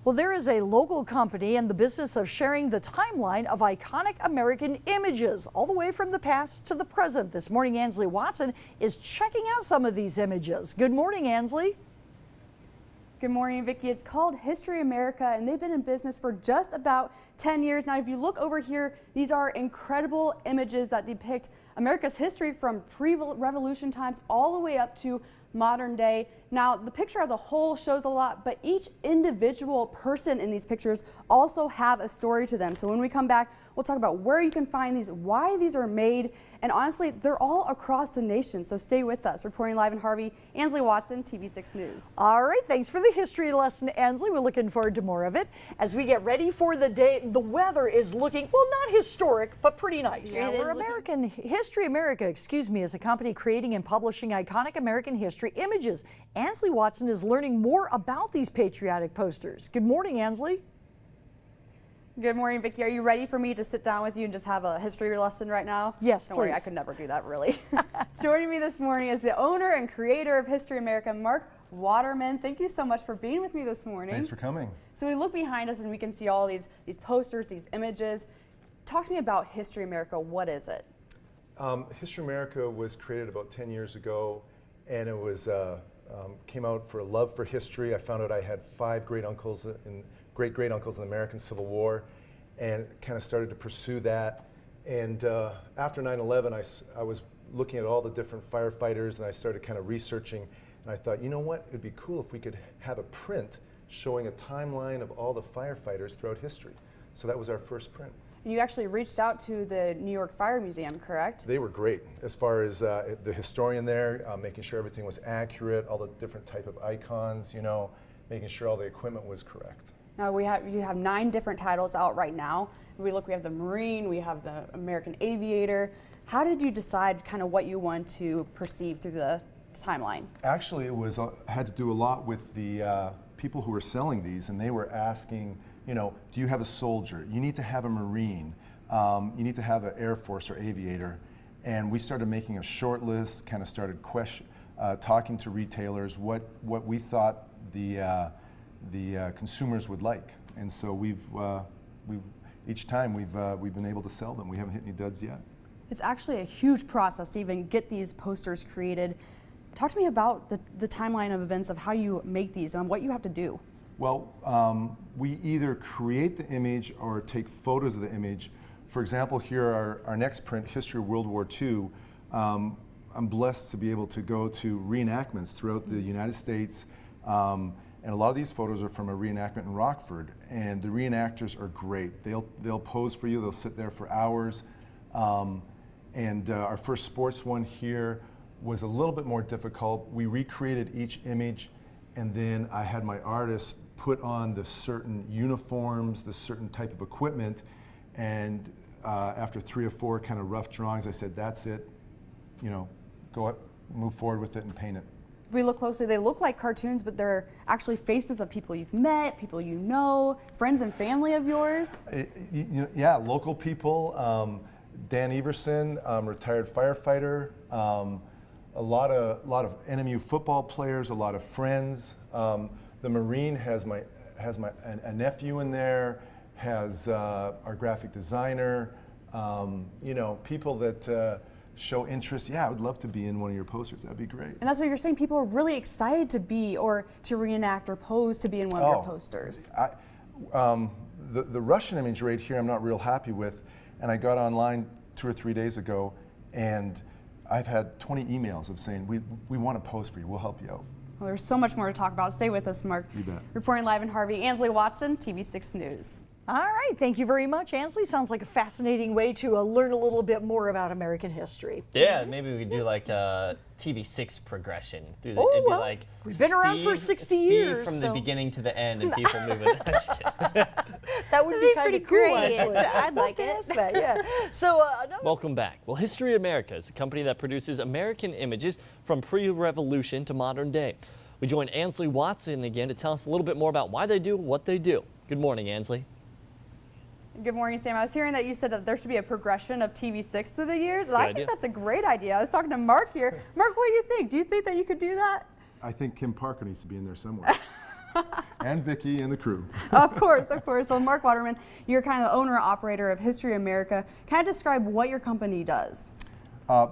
Well, there is a local company in the business of sharing the timeline of iconic American images, all the way from the past to the present. This morning, Ansley Watson is checking out some of these images. Good morning, Ansley. Good morning, Vicki. It's called History America, and they've been in business for just about 10 years. Now, if you look over here, these are incredible images that depict America's history from pre-revolution times all the way up to modern day. Now, the picture as a whole shows a lot, but each individual person in these pictures also have a story to them. So when we come back, we'll talk about where you can find these, why these are made, and honestly, they're all across the nation. So stay with us. Reporting live in Harvey, Ansley Watson, TV6 News. All right, thanks for the history lesson, Ansley. We're looking forward to more of it. As we get ready for the day, the weather is looking, well, not historic, but pretty nice. Yeah, History America, is a company creating and publishing iconic American history images. Ansley Watson is learning more about these patriotic posters. Good morning, Ansley. Good morning, Vicki. Are you ready for me to sit down with you and just have a history lesson right now? Yes, Don't worry, I could never do that, really. Joining me this morning is the owner and creator of History America, Mark Waterman. Thank you so much for being with me this morning. Thanks for coming. So we look behind us and we can see all these posters, these images. Talk to me about History America. What is it? History America was created about 10 years ago, and it was came out for a love for history. I found out I had 5 great-uncles in the American Civil War, and kind of started to pursue that. And after 9/11, I was looking at all the different firefighters, and I started kind of researching, and I thought, you know what, it'd be cool if we could have a print showing a timeline of all the firefighters throughout history. So that was our first print. You actually reached out to the New York Fire Museum, correct? They were great as far as the historian there, making sure everything was accurate, all the different type of icons, you know, making sure all the equipment was correct. Now you have 9 different titles out right now. We have the Marine, we have the American Aviator. How did you decide kind of what you want to perceive through the timeline? Actually, it was had to do a lot with the people who were selling these, and they were asking, you know, do you have a soldier? You need to have a Marine. You need to have an Air Force or Aviator. And we started making a short list, kind of started talking to retailers what we thought the consumers would like. And so each time we've been able to sell them. We haven't hit any duds yet. It's actually a huge process to even get these posters created. Talk to me about the timeline of events of how you make these and what you have to do. Well, we either create the image or take photos of the image. For example, here our next print, History of World War II. I'm blessed to be able to go to reenactments throughout the United States. And a lot of these photos are from a reenactment in Rockford. And the reenactors are great. They'll pose for you, they'll sit there for hours. Our first sports one here was a little bit more difficult. We recreated each image, and then I had my artists put on the certain uniforms, the certain type of equipment, and after 3 or 4 kind of rough drawings, I said, that's it, you know, go up, move forward with it and paint it. If we look closely, they look like cartoons, but they're actually faces of people you've met, people you know, friends and family of yours. Yeah, local people. Dan Everson, retired firefighter. A lot of NMU football players, a lot of friends. The Marine has a nephew in there, has our graphic designer, you know, people that show interest. Yeah, I would love to be in one of your posters. That'd be great. And that's what you're saying. People are really excited to be or to reenact or pose to be in one of your posters. The Russian image right here I'm not real happy with, and I got online 2 or 3 days ago, and I've had 20 emails of saying, we want to pose for you, we'll help you out. Well, there's so much more to talk about. Stay with us, Mark. You bet. Reporting live in Harvey, Ansley Watson, TV6 News. All right, thank you very much, Ansley. Sounds like a fascinating way to learn a little bit more about American history. Yeah, maybe we could do like a TV6 progression. It'd be like we've been around for 60 years. From the beginning to the end and people moving. That would be kind of cool, great. actually. I'd like it. That, yeah. So, Welcome back. Well, History America is a company that produces American images from pre-revolution to modern day. We join Ansley Watson again to tell us a little bit more about why they do what they do. Good morning, Ansley. Good morning, Sam. I was hearing that you said that there should be a progression of TV6 through the years. And I think that's a great idea. I was talking to Mark here. Mark, what do you think? Do you think that you could do that? I think Kim Parker needs to be in there somewhere. And Vicki and the crew. Of course, of course. Well, Mark Waterman, you're kind of the owner-operator of History America. Kind of describe what your company does.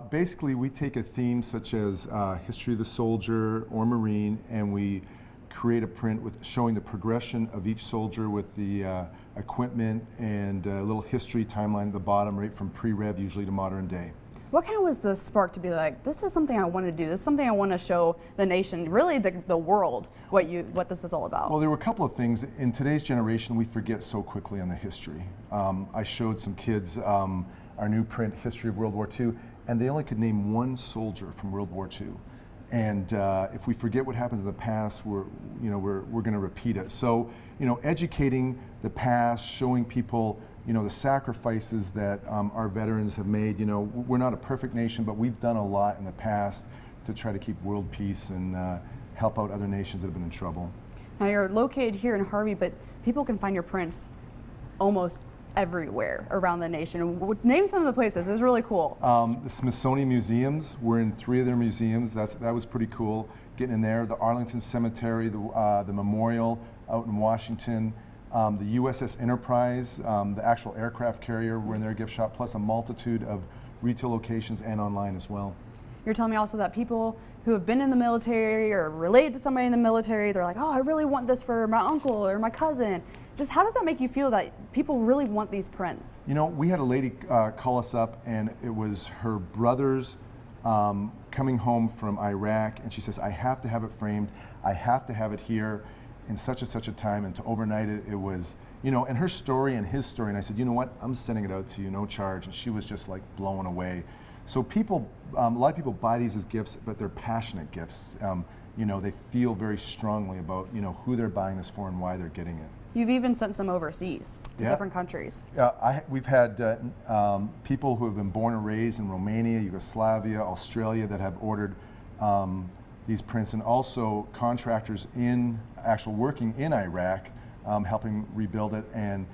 Basically, we take a theme such as history of the soldier or Marine, and we create a print with showing the progression of each soldier with the equipment and a little history timeline at the bottom, right from pre-rev usually to modern day. What kind of was the spark to be like, this is something I want to do, this is something I want to show the nation, really the world, what this is all about? Well, there were a couple of things. In today's generation, we forget so quickly on the history. I showed some kids our new print, History of World War II, and they only could name one soldier from World War II. And if we forget what happens in the past, we're going to repeat it. So, educating the past, showing people, the sacrifices that our veterans have made. We're not a perfect nation, but we've done a lot in the past to try to keep world peace and help out other nations that have been in trouble. Now you're located here in Harvey, but people can find your prints almost everywhere around the nation. Name some of the places. It was really cool. The Smithsonian Museums. We're in 3 of their museums. That was pretty cool getting in there. The Arlington Cemetery, the Memorial out in Washington. The USS Enterprise, the actual aircraft carrier, we're in their gift shop, plus a multitude of retail locations and online as well. You're telling me also that people who have been in the military or related to somebody in the military, they're like, oh, I really want this for my uncle or my cousin. Just how does that make you feel that people really want these prints? We had a lady call us up, and it was her brother's coming home from Iraq, and she says, I have to have it framed, I have to have it here in such and such a time, and to overnight it, it was, and her story and his story, and I said, you know what, I'm sending it out to you, no charge, and she was just like blown away. So people, a lot of people buy these as gifts, but they're passionate gifts. They feel very strongly about, who they're buying this for and why they're getting it. You've even sent some overseas to different countries. We've had people who have been born and raised in Romania, Yugoslavia, Australia that have ordered these prints, and also contractors working in Iraq, helping rebuild it. And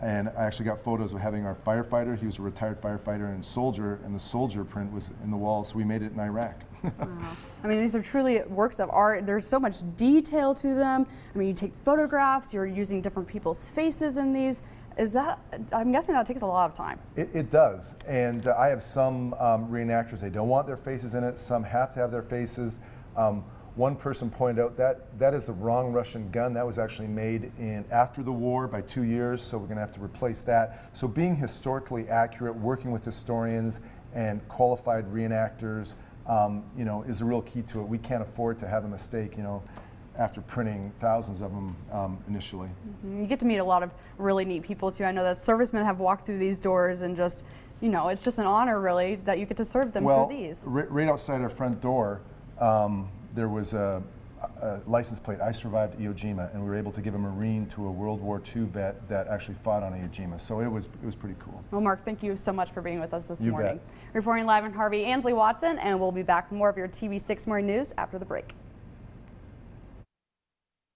I actually got photos of having our firefighter. He was a retired firefighter and soldier, and the soldier print was in the wall, so we made it in Iraq. Wow. I mean, these are truly works of art. There's so much detail to them. I mean, you take photographs, you're using different people's faces in these. I'm guessing that takes a lot of time. It does, and I have some reenactors, they don't want their faces in it, some have to have their faces. One person pointed out that is the wrong Russian gun. That was actually made after the war by 2 years, so we're going to have to replace that. So being historically accurate, working with historians and qualified reenactors, is a real key to it. We can't afford to have a mistake, after printing thousands of them initially. You get to meet a lot of really neat people too. I know that servicemen have walked through these doors, and just, it's just an honor really that you get to serve them through these. Right outside our front door, there was a license plate, I survived Iwo Jima, and we were able to give a Marine to a World War II vet that actually fought on Iwo Jima. So it was pretty cool. Well, Mark, thank you so much for being with us this You morning. bet. Reporting live in Harvey, Ansley Watson, and we'll be back with more of your TV6 Morning News after the break.